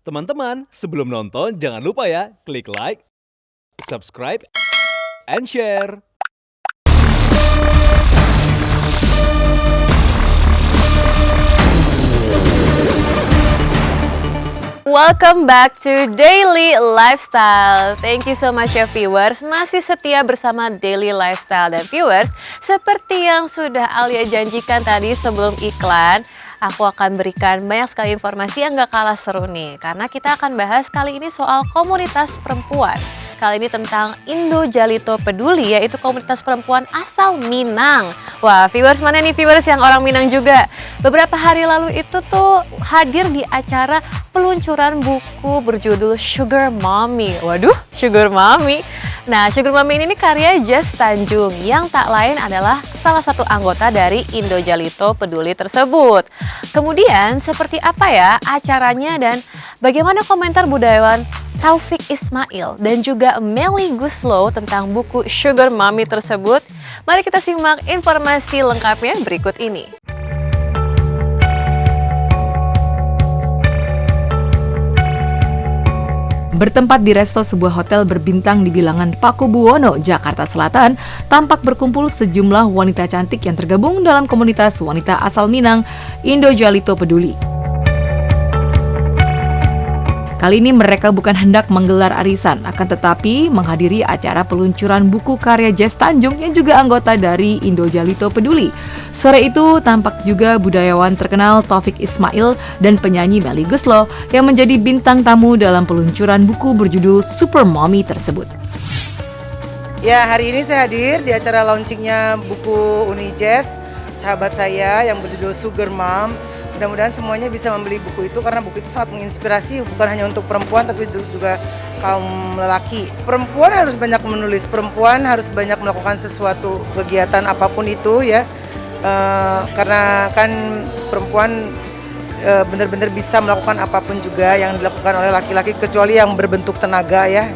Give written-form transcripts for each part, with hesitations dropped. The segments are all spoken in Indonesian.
Teman-teman, sebelum nonton jangan lupa ya, klik like, subscribe, and share. Welcome back to Daily Lifestyle. Thank you so much ya viewers, masih setia bersama Daily Lifestyle. Dan viewers, seperti yang sudah Alia janjikan tadi sebelum iklan, aku akan berikan banyak sekali informasi yang gak kalah seru nih. Karena kita akan bahas kali ini soal komunitas perempuan. Kali ini tentang Indo Jalito Peduli, yaitu komunitas perempuan asal Minang. Wah, viewers mana nih viewers yang orang Minang juga? Beberapa hari lalu itu tuh hadir di acara peluncuran buku berjudul Sugar Mommy. Waduh, Sugar Mommy. Nah, Sugar Mommy ini karya Jess Tanjung yang tak lain adalah salah satu anggota dari Indo Jalito Peduli tersebut. Kemudian, seperti apa ya acaranya dan bagaimana komentar budayawan Taufik Ismail dan juga Melly Guslow tentang buku Sugar Mommy tersebut? Mari kita simak informasi lengkapnya berikut ini. Bertempat di resto sebuah hotel berbintang di bilangan Pakubuwono, Jakarta Selatan, tampak berkumpul sejumlah wanita cantik yang tergabung dalam komunitas wanita asal Minang, Indo Jalito Peduli. Kali ini mereka bukan hendak menggelar arisan, akan tetapi menghadiri acara peluncuran buku karya Jess Tanjung yang juga anggota dari Indo Jalito Peduli. Sore itu tampak juga budayawan terkenal Taufik Ismail dan penyanyi Melly Guslow yang menjadi bintang tamu dalam peluncuran buku berjudul Super Mommy tersebut. Ya, hari ini saya hadir di acara launchingnya buku Uni Jess, sahabat saya yang berjudul Sugar Mom. Mudah-mudahan semuanya bisa membeli buku itu karena buku itu sangat menginspirasi bukan hanya untuk perempuan tapi juga kaum lelaki. Perempuan harus banyak menulis, perempuan harus banyak melakukan sesuatu kegiatan apapun itu ya. Karena kan perempuan benar-benar bisa melakukan apapun juga yang dilakukan oleh laki-laki kecuali yang berbentuk tenaga ya.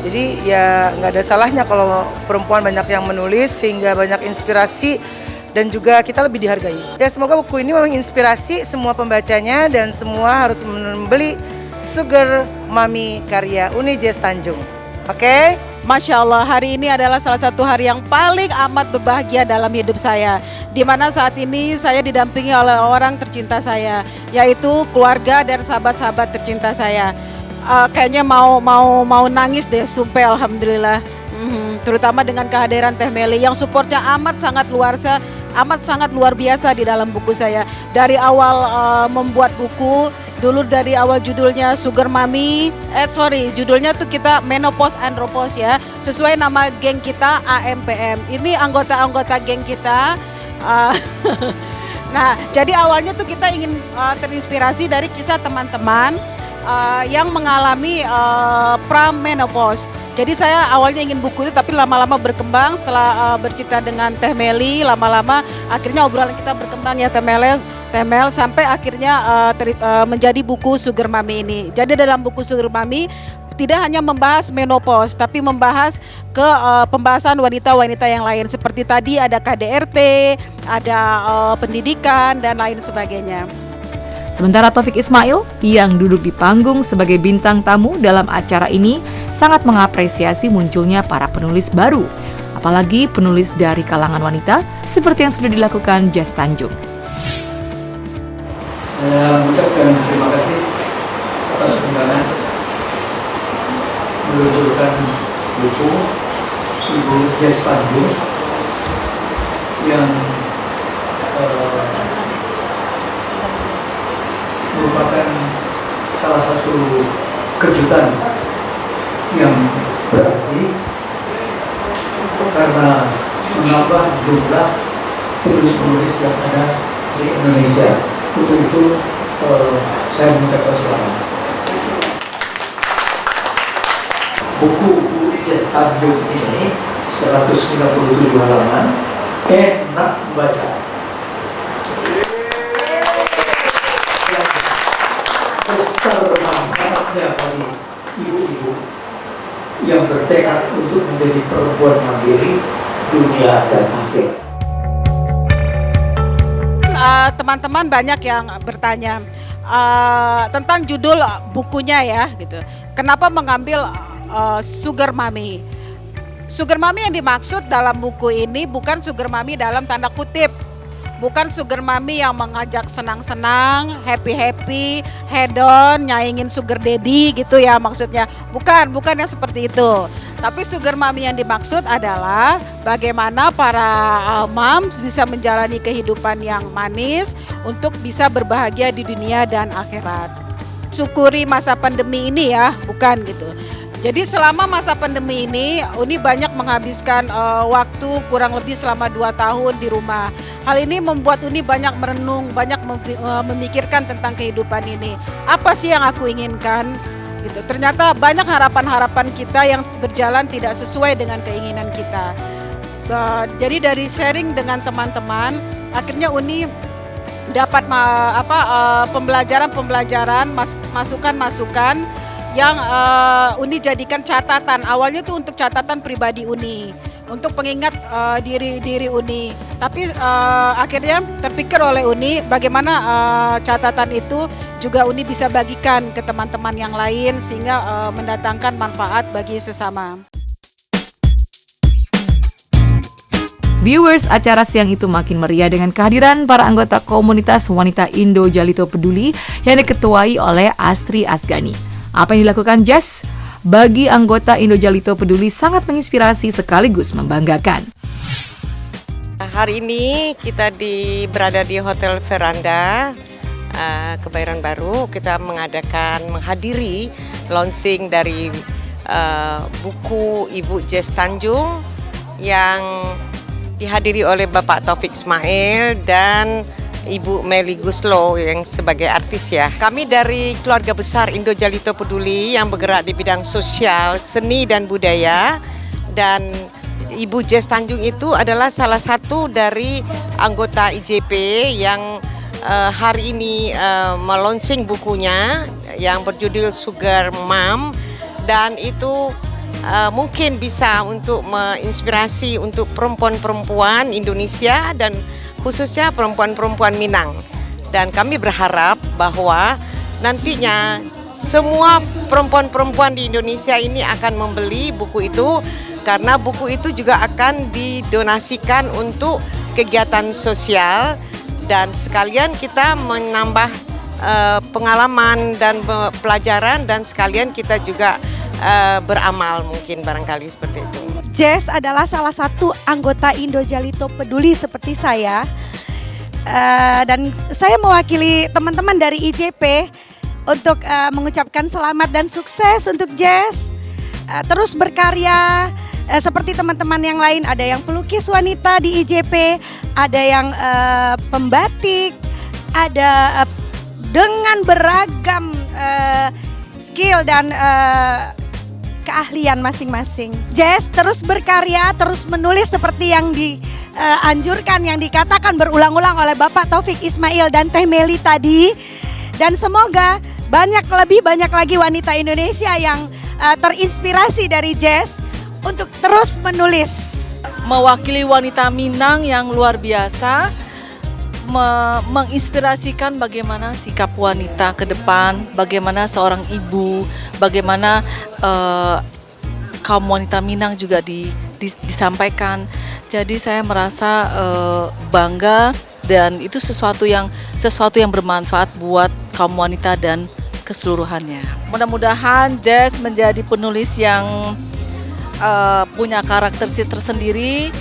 Jadi ya nggak ada salahnya kalau perempuan banyak yang menulis sehingga banyak inspirasi dan juga kita lebih dihargai. Ya semoga buku ini menginspirasi semua pembacanya dan semua harus membeli Sugar Mommy karya Uni Jess Tanjung. Oke? Masya Allah, hari ini adalah salah satu hari yang paling amat berbahagia dalam hidup saya. Di mana saat ini saya didampingi oleh orang tercinta saya, yaitu keluarga dan sahabat-sahabat tercinta saya. Kayaknya mau nangis deh, sumpah alhamdulillah. Terutama dengan kehadiran Teh Melly yang supportnya amat sangat luar biasa di dalam buku saya. Dari awal membuat buku, dulu dari awal judulnya Sugar Mommy, judulnya tuh kita Menopause Andropause ya, sesuai nama geng kita AMPM. Ini anggota-anggota geng kita. Nah, jadi awalnya tuh kita ingin terinspirasi dari kisah teman-teman yang mengalami pramenopause. Jadi saya awalnya ingin buku itu tapi lama-lama berkembang setelah bercerita dengan Teh Melly, lama-lama akhirnya obrolan kita berkembang ya Teh Mel sampai akhirnya menjadi buku Sugar Mommy ini. Jadi dalam buku Sugar Mommy tidak hanya membahas menopause tapi membahas ke pembahasan wanita-wanita yang lain seperti tadi ada KDRT, ada pendidikan dan lain sebagainya. Sementara Taufik Ismail yang duduk di panggung sebagai bintang tamu dalam acara ini sangat mengapresiasi munculnya para penulis baru, apalagi penulis dari kalangan wanita seperti yang sudah dilakukan Jess Tanjung. Saya mengucapkan terima kasih atas undangan meluncurkan buku Ibu Jess Tanjung yang merupakan salah satu kejutan yang berarti karena menambah jumlah penulis-penulis yang ada di Indonesia. Untuk itu saya mengucapkan selamat. Buku Jess Tanjung ini 197 halaman, enak membaca. Bermanfaatnya bagi ibu-ibu yang bertekad untuk menjadi perempuan mandiri dunia dan akhirat. Teman-teman banyak yang bertanya tentang judul bukunya ya gitu. Kenapa mengambil Sugar Mommy? Sugar Mommy yang dimaksud dalam buku ini bukan Sugar Mommy dalam tanda kutip. Bukan Sugar Mommy yang mengajak senang-senang, happy-happy, hedon, nyaingin Sugar Daddy gitu ya maksudnya. Bukan yang seperti itu. Tapi Sugar Mommy yang dimaksud adalah bagaimana para moms bisa menjalani kehidupan yang manis untuk bisa berbahagia di dunia dan akhirat. Syukuri masa pandemi ini ya, bukan gitu. Jadi selama masa pandemi ini, Uni banyak menghabiskan waktu kurang lebih selama 2 tahun di rumah. Hal ini membuat Uni banyak merenung, banyak memikirkan tentang kehidupan ini. Apa sih yang aku inginkan? Gitu. Ternyata banyak harapan-harapan kita yang berjalan tidak sesuai dengan keinginan kita. Jadi dari sharing dengan teman-teman, akhirnya Uni dapat pembelajaran, masukan-masukan yang Uni jadikan catatan. Awalnya itu untuk catatan pribadi Uni, untuk pengingat diri Uni. Tapi akhirnya terpikir oleh Uni bagaimana catatan itu juga Uni bisa bagikan ke teman-teman yang lain sehingga mendatangkan manfaat bagi sesama. Viewers, acara siang itu makin meriah dengan kehadiran para anggota komunitas wanita Indo Jalito Peduli yang diketuai oleh Astri Asgani. Apa yang dilakukan Jess bagi anggota Indo Jalito Peduli sangat menginspirasi sekaligus membanggakan. Hari ini kita berada di Hotel Veranda Kebayoran Baru. Kita menghadiri launching dari buku Ibu Jess Tanjung yang dihadiri oleh Bapak Taufik Ismail dan Ibu Meli Guslo yang sebagai artis ya. Kami dari keluarga besar Indo Jalito Peduli yang bergerak di bidang sosial, seni dan budaya, dan Ibu Jess Tanjung itu adalah salah satu dari anggota IJP yang hari ini melonsing bukunya yang berjudul Sugar Mom, dan itu mungkin bisa untuk menginspirasi untuk perempuan-perempuan Indonesia dan khususnya perempuan-perempuan Minang. Dan kami berharap bahwa nantinya semua perempuan-perempuan di Indonesia ini akan membeli buku itu, karena buku itu juga akan didonasikan untuk kegiatan sosial, dan sekalian kita menambah pengalaman dan pelajaran, dan sekalian kita juga beramal mungkin barangkali seperti itu. Jess adalah salah satu anggota Indo Jalito Peduli seperti saya, dan saya mewakili teman-teman dari IJP untuk mengucapkan selamat dan sukses untuk Jess. Terus berkarya seperti teman-teman yang lain, ada yang pelukis wanita di IJP, ada yang pembatik, ada dengan beragam skill dan keahlian masing-masing. Jess terus berkarya, terus menulis seperti yang dianjurkan, yang dikatakan berulang-ulang oleh Bapak Taufik Ismail dan Teh Meli tadi. Dan semoga lebih banyak lagi wanita Indonesia yang terinspirasi dari Jess untuk terus menulis. Mewakili wanita Minang yang luar biasa, menginspirasikan bagaimana sikap wanita ke depan, bagaimana seorang ibu, bagaimana kaum wanita Minang juga disampaikan. Jadi saya merasa bangga, dan itu sesuatu yang bermanfaat buat kaum wanita dan keseluruhannya. Mudah-mudahan Jess menjadi penulis yang punya karakter tersendiri,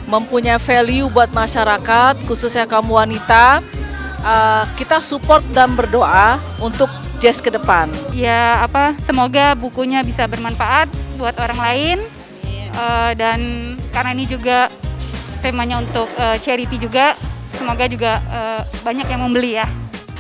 mempunyai value buat masyarakat, khususnya kaum wanita. Kita support dan berdoa untuk Jess ke depan. Ya, semoga bukunya bisa bermanfaat buat orang lain, dan karena ini juga temanya untuk charity juga, semoga juga banyak yang membeli ya.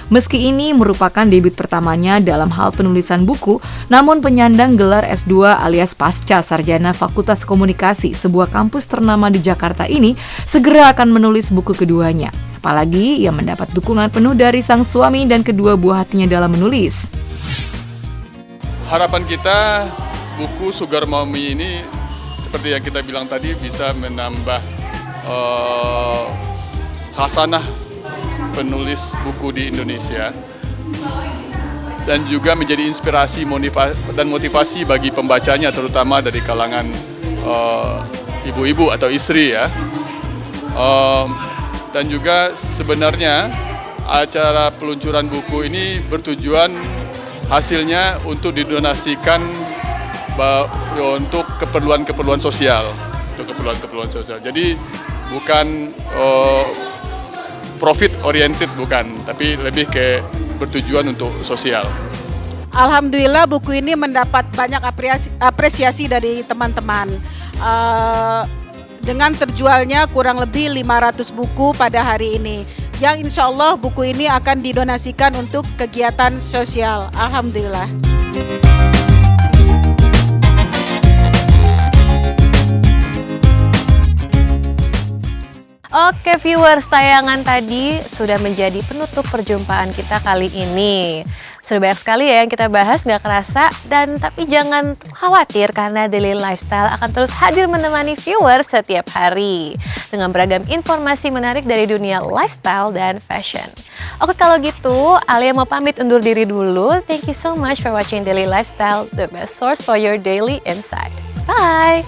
Meski ini merupakan debut pertamanya dalam hal penulisan buku, namun penyandang gelar S2 alias Pasca Sarjana Fakultas Komunikasi sebuah kampus ternama di Jakarta ini segera akan menulis buku keduanya. Apalagi ia mendapat dukungan penuh dari sang suami dan kedua buah hatinya dalam menulis. Harapan kita buku Sugar Mommy ini seperti yang kita bilang tadi bisa menambah hasanah penulis buku di Indonesia, dan juga menjadi inspirasi dan motivasi bagi pembacanya, terutama dari kalangan ibu-ibu atau istri ya. Dan juga sebenarnya acara peluncuran buku ini bertujuan hasilnya untuk didonasikan untuk keperluan sosial, Jadi bukan profit oriented, bukan, tapi lebih ke bertujuan untuk sosial. Alhamdulillah buku ini mendapat banyak apresiasi dari teman-teman. Dengan terjualnya kurang lebih 500 buku pada hari ini, yang insya Allah buku ini akan didonasikan untuk kegiatan sosial. Alhamdulillah. Oke viewers, tayangan tadi sudah menjadi penutup perjumpaan kita kali ini. Sudah banyak sekali ya yang kita bahas, gak kerasa. Dan tapi jangan khawatir karena Daily Lifestyle akan terus hadir menemani viewers setiap hari dengan beragam informasi menarik dari dunia lifestyle dan fashion. Oke, kalau gitu Alia mau pamit undur diri dulu. Thank you so much for watching Daily Lifestyle, the best source for your daily insight. Bye!